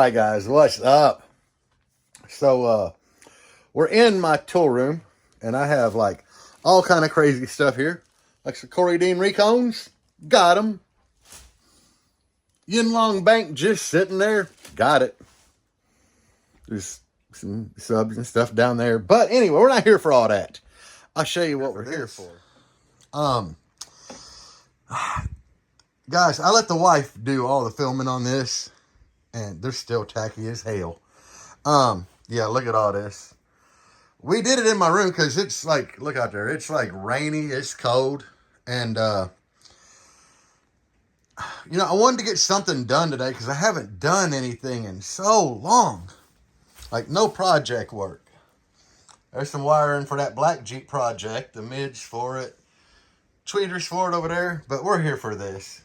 Alright guys, what's up? So we're in my tool room and I have like all kind of crazy stuff here. Like some Corey Dean Recones, got them. Yinlong Bank just sitting there, got it. There's some subs and stuff down there. But anyway, we're not here for all that. I'll show you what we're here for. Guys, I let the wife do all the filming on this. And they're still tacky as hell. Yeah, look at all this. We did it in my room because it's like, look out there. It's like rainy, it's cold. And, I wanted to get something done today because I haven't done anything in so long. Like, no project work. There's some wiring for that black Jeep project. The mids for it. Tweeters for it over there. But we're here for this.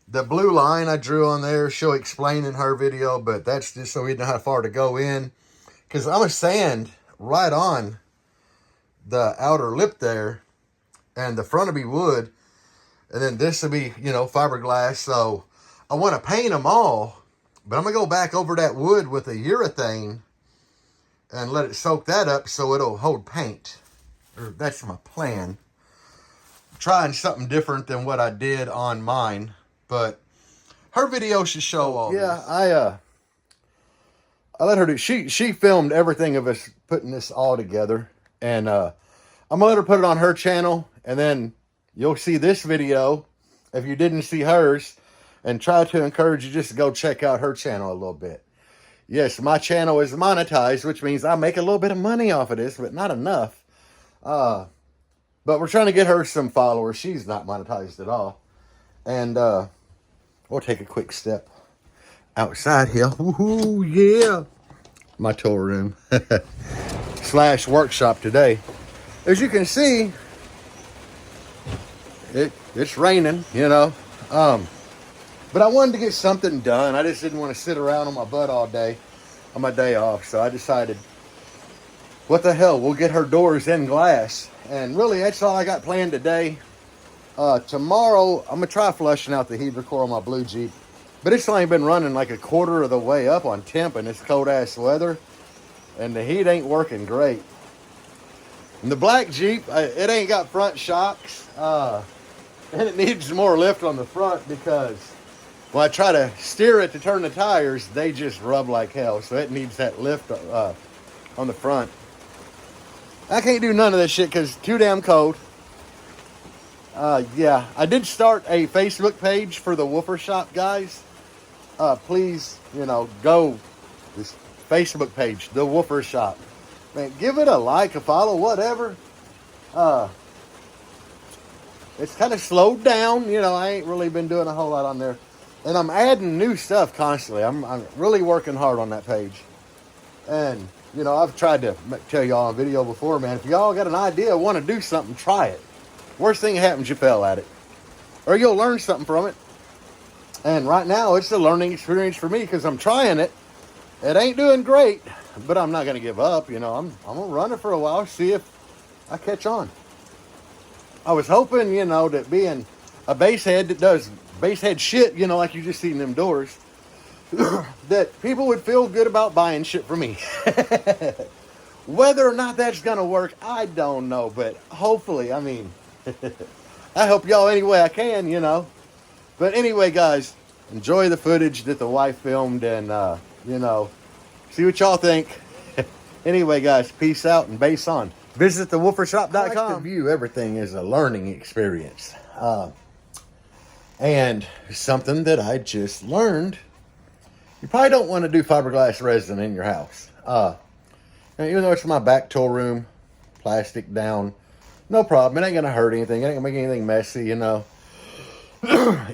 The blue line I drew on there, she'll explain in her video, but that's just so we know how far to go in. Because I'm going to sand right on the outer lip there, and the front will be wood, and then this will be, fiberglass. So I want to paint them all, but I'm going to go back over that wood with a urethane and let it soak that up so it'll hold paint. Or that's my plan. Trying something different than what I did on mine. But her video should show all this. I let her do. She filmed everything of us putting this all together, and I'm gonna let her put it on her channel, and then you'll see this video if you didn't see hers, and try to encourage you just to go check out her channel a little bit. Yes, my channel is monetized, which means I make a little bit of money off of this, but not enough. But we're trying to get her some followers. She's not monetized at all, and we'll take a quick step outside here. Woohoo, yeah. My tool room / workshop today. As you can see, it's raining, But I wanted to get something done. I just didn't want to sit around on my butt all day on my day off. So I decided, what the hell, we'll get her doors in glass. And really, that's all I got planned today. Tomorrow, I'm going to try flushing out the heater core on my blue Jeep. But it's only been running like a quarter of the way up on temp in this cold-ass weather. And the heat ain't working great. And the black Jeep, it ain't got front shocks. And it needs more lift on the front because when I try to steer it to turn the tires, they just rub like hell. So it needs that lift on the front. I can't do none of this shit because it's too damn cold. Yeah, I did start a Facebook page for the Woofer Shop, guys. Please, go this Facebook page, the Woofer Shop. Man, give it a like, a follow, whatever. It's kind of slowed down. I ain't really been doing a whole lot on there. And I'm adding new stuff constantly. I'm really working hard on that page. And, I've tried to tell y'all on video before, man, if y'all got an idea, want to do something, try it. Worst thing that happens, you fail at it. Or you'll learn something from it. And right now, it's a learning experience for me because I'm trying it. It ain't doing great, but I'm not going to give up. I'm going to run it for a while, see if I catch on. I was hoping, that being a basehead that does basehead shit, like you just seen them doors, that people would feel good about buying shit from me. Whether or not that's going to work, I don't know. But hopefully, I help y'all any way I can, But anyway, guys, enjoy the footage that the wife filmed and, see what y'all think. Anyway, guys, peace out and base on. Visit thewoofershop.com. I like to view everything as a learning experience. And something that I just learned, you probably don't want to do fiberglass resin in your house. Even though it's my back tool room, plastic down, no problem. It ain't going to hurt anything. It ain't going to make anything messy,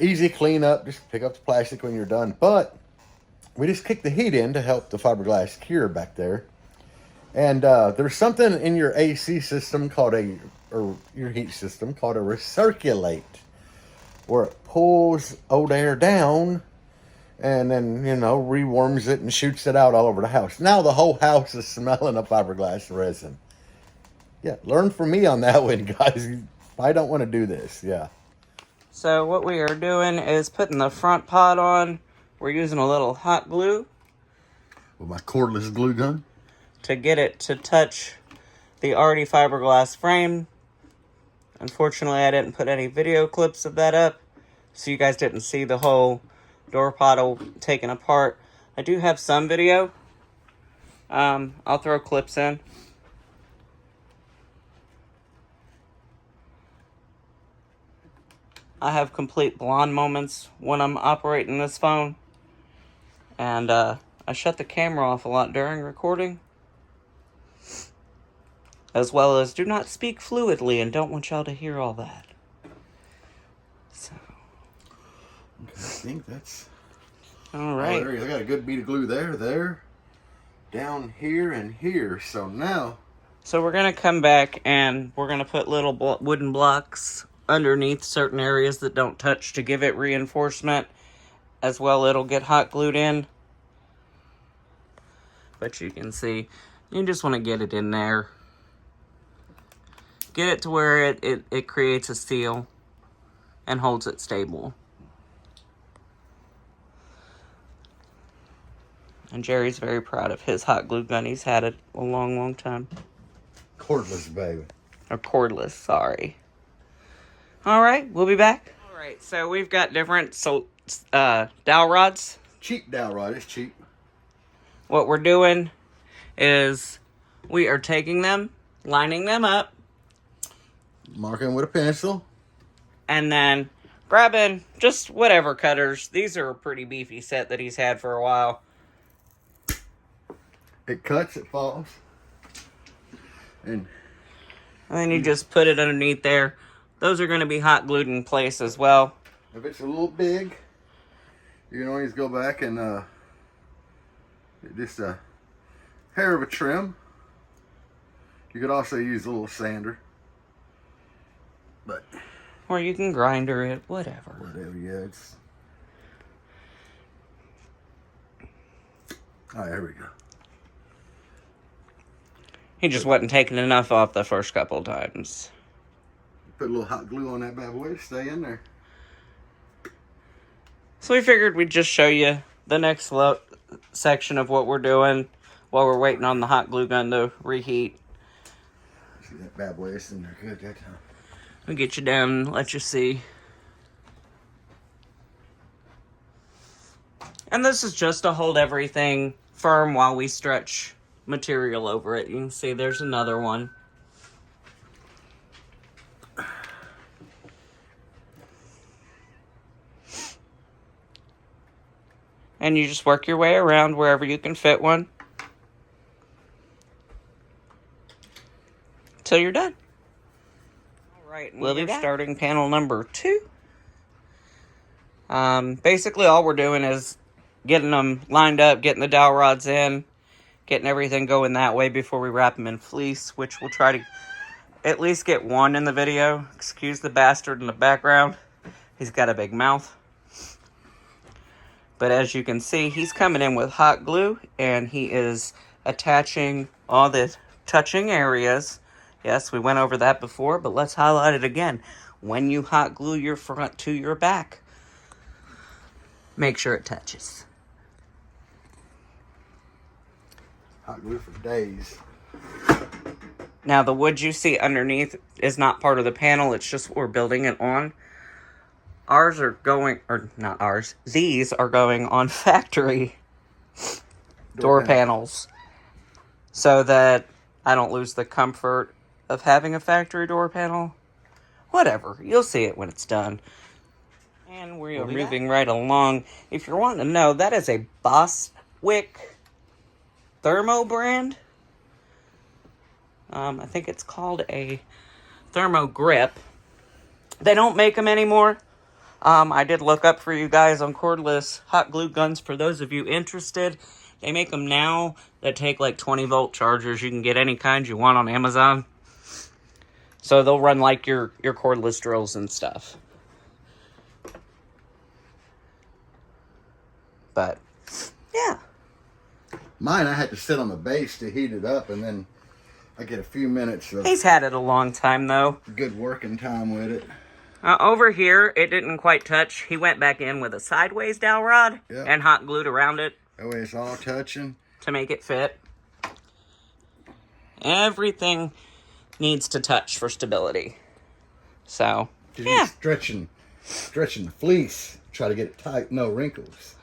Easy clean up. Just pick up the plastic when you're done. But we just kick the heat in to help the fiberglass cure back there. And there's something in your AC system or your heat system called a recirculate, where it pulls old air down and then, rewarms it and shoots it out all over the house. Now the whole house is smelling of fiberglass resin. Yeah, learn from me on that one, guys. I don't want to do this, yeah. So what we are doing is putting the front pot on we're using a little hot glue With my cordless glue gun. to get it to touch the already fiberglass frame. Unfortunately, I didn't put any video clips of that up, so you guys didn't see the whole door panel taken apart. I do have some video. I'll throw clips in. I have complete blonde moments when I'm operating this phone. And I shut the camera off a lot during recording. As well as do not speak fluidly and don't want y'all to hear all that. So. Okay, I think that's... Alright. Oh, I got a good bead of glue there, down here, and here. So now... So we're going to come back and we're going to put little wooden blocks underneath certain areas that don't touch to give it reinforcement. As well, it'll get hot glued in. But you can see, you just want to get it in there. Get it to where it creates a seal and holds it stable. And Jerry's very proud of his hot glue gun. He's had it a long, long time. Cordless, baby. Or cordless, sorry. Alright, we'll be back. Alright, so we've got different dowel rods. Cheap dowel rod, it's cheap. What we're doing is we are taking them, lining them up, Marking with a pencil. and then grabbing just whatever cutters. These are a pretty beefy set that he's had for a while. It cuts, it falls. And then you just put it underneath there. Those are going to be hot glued in place as well. if it's a little big, you can always go back and just a hair of a trim. You could also use a little sander. But Or you can grinder it, whatever. whatever, yeah, it's... Alright, here we go. He just wasn't taking enough off the first couple times. Put a little hot glue on that bad boy to stay in there. So we figured we'd just show you the next section of what we're doing while we're waiting on the hot glue gun to reheat. See that bad boy is in there good that time. We'll get you down and let you see. And this is just to hold everything firm while we stretch material over it. You can see there's another one. And you just work your way around wherever you can fit one till you're done. Alright, we'll be starting panel number 2. Basically all we're doing is getting them lined up, getting the dowel rods in, getting everything going that way before we wrap them in fleece, which we'll try to at least get one in the video. Excuse the bastard in the background. He's got a big mouth. But as you can see, he's coming in with hot glue, and he is attaching all the touching areas. Yes, we went over that before, but let's highlight it again. When you hot glue your front to your back, make sure it touches. Hot glue for days. Now, the wood you see underneath is not part of the panel. It's just what we're building it on. Ours are going, or not ours, these are going on factory door panels. So that I don't lose the comfort of having a factory door panel. Whatever, you'll see it when it's done. And we are moving right along. If you're wanting to know, that is a Boswick Thermo brand. I think it's called a Thermo Grip. They don't make them anymore. I did look up for you guys on cordless hot glue guns for those of you interested. They make them now that take like 20-volt chargers. You can get any kind you want on Amazon. So they'll run like your cordless drills and stuff. But, yeah. Mine, I had to sit on the base to heat it up, and then I get a few minutes of He's had it a long time, though. good working time with it. Over here, it didn't quite touch. He went back in with a sideways dowel rod Yep. and hot glued around it That way it's all touching. to make it fit. Everything needs to touch for stability. So, yeah. Stretching the fleece. Try to get it tight, no wrinkles.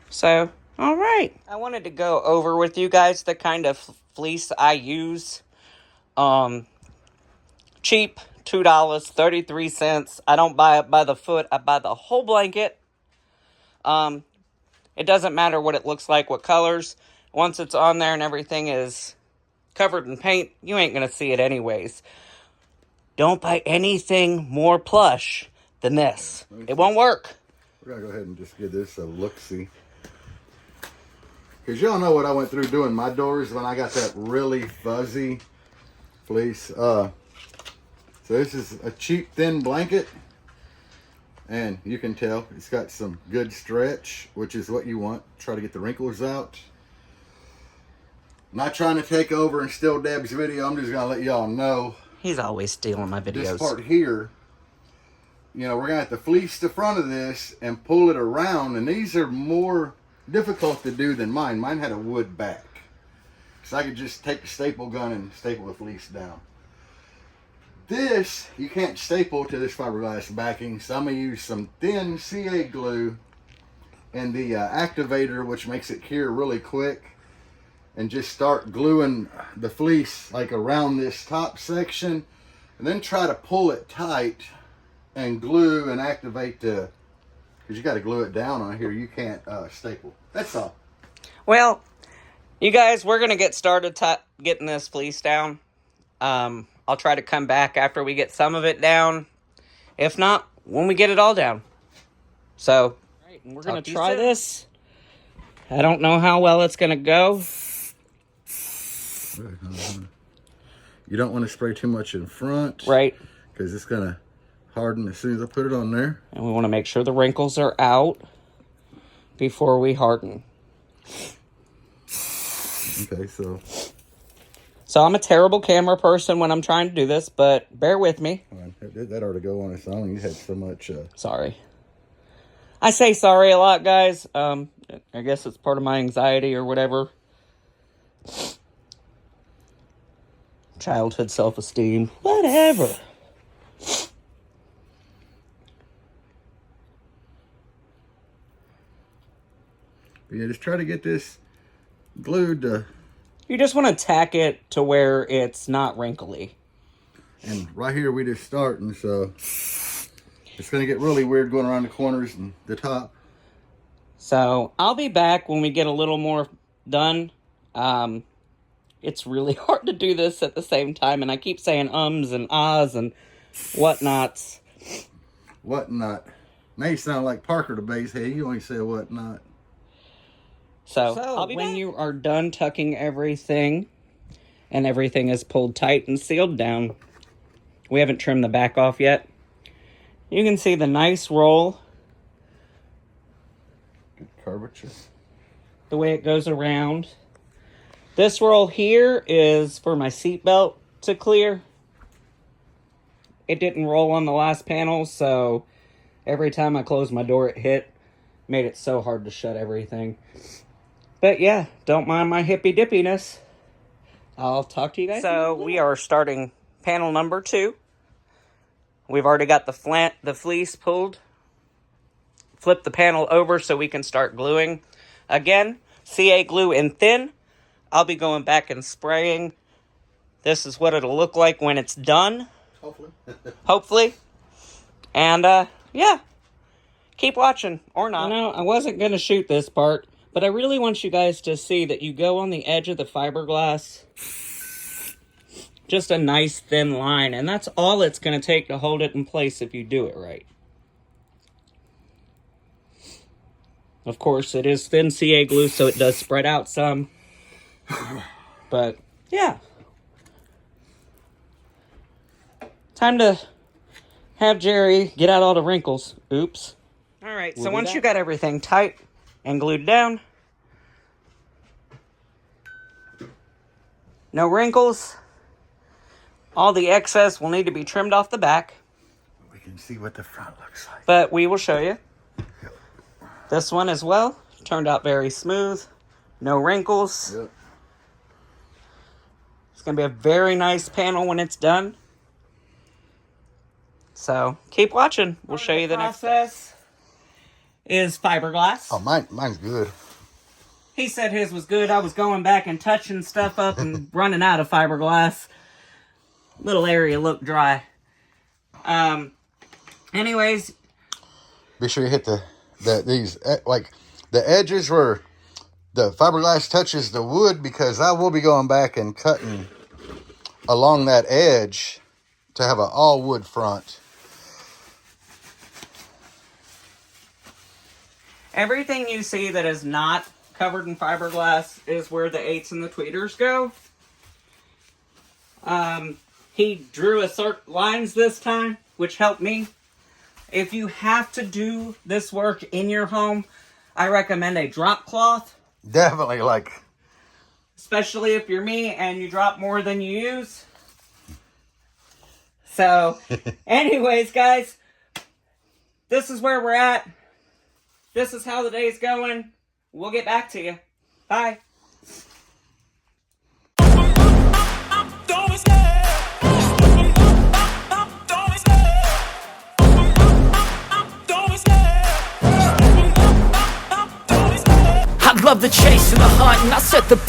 So, all right. I wanted to go over with you guys the kind of fleece I use. Cheap, $2.33. I don't buy it by the foot. I buy the whole blanket. It doesn't matter what it looks like, what colors. Once it's on there and everything is covered in paint, you ain't going to see it anyways. Don't buy anything more plush than this. It won't work. We're going to go ahead and just give this a look-see. Because y'all know what I went through doing my doors when I got that really fuzzy fleece. So this is a cheap, thin blanket. And you can tell it's got some good stretch, which is what you want. Try to get the wrinkles out. Not trying to take over and steal Deb's video. I'm just going to let y'all know. He's always stealing my videos. This part here, you know, we're going to have to fleece the front of this and pull it around. And these are more difficult to do than mine. Mine had a wood back. So I could just take the staple gun and staple the fleece down. This, you can't staple to this fiberglass backing. So I'm going to use some thin CA glue and the activator, which makes it cure really quick. And just start gluing the fleece like around this top section. And then try to pull it tight and glue and activate the... Because you got to glue it down on here. You can't staple. That's all. Well, you guys, we're going to get started getting this fleece down. I'll try to come back after we get some of it down. If not, when we get it all down. So, we're going to try this. I don't know how well it's going to go. You don't want to spray too much in front. Right. Because it's going to harden as soon as I put it on there. And we want to make sure the wrinkles are out before we harden. Okay, so I'm a terrible camera person when I'm trying to do this, but bear with me. that ought to go on its own. You had so much... Sorry. I say sorry a lot, guys. I guess it's part of my anxiety or whatever. Childhood self-esteem. Whatever. But yeah, just try to get this glued to... You just want to tack it to where it's not wrinkly. And right here we just starting, so it's going to get really weird going around the corners and the top. So I'll be back when we get a little more done. It's really hard to do this at the same time, and I keep saying ums and ahs and whatnots. Whatnot. Now you sound like Parker the bass head. You only say whatnot. So I'll be when back. You are done tucking everything and everything is pulled tight and sealed down. We haven't trimmed the back off yet. You can see the nice roll. Good curvature. The way it goes around. This roll here is for my seatbelt to clear. It didn't roll on the last panel, so every time I closed my door, it hit. Made it so hard to shut everything. But yeah, don't mind my hippy-dippiness. I'll talk to you guys. So we are starting panel number 2. We've already got the fleece pulled. Flip the panel over so we can start gluing. Again, CA glue in thin. I'll be going back and spraying. This is what it'll look like when it's done. Hopefully. Hopefully. And, yeah. Keep watching, or not. No, I wasn't going to shoot this part, but I really want you guys to see that you go on the edge of the fiberglass. Just a nice thin line, and that's all it's going to take to hold it in place if you do it right. Of course, it is thin CA glue, so it does spread out some. But, yeah. Time to have Jerry get out all the wrinkles. Oops. All right, so once you got everything tight and glued down, no wrinkles, all the excess will need to be trimmed off the back. can see what the front looks like. But we will show you. This one as well turned out very smooth. No wrinkles. Yep. It's going to be a very nice panel when it's done. So keep watching. We'll show you the next process. Is fiberglass. Oh, mine's good. He said his was good. I was going back and touching stuff up and running out of fiberglass. Little area looked dry. Anyways. Be sure you hit these, like, the edges where the fiberglass touches the wood, because I will be going back and cutting along that edge to have an all wood front. Everything you see that is not covered in fiberglass is where the 8s and the tweeters go. He drew lines this time, which helped me. If you have to do this work in your home, I recommend a drop cloth. Definitely, like... Especially if you're me and you drop more than you use. So, anyways, guys, this is where we're at. This is how the day's going. We'll get back to you. Bye. I love the chase and the hunt, and I set the pace.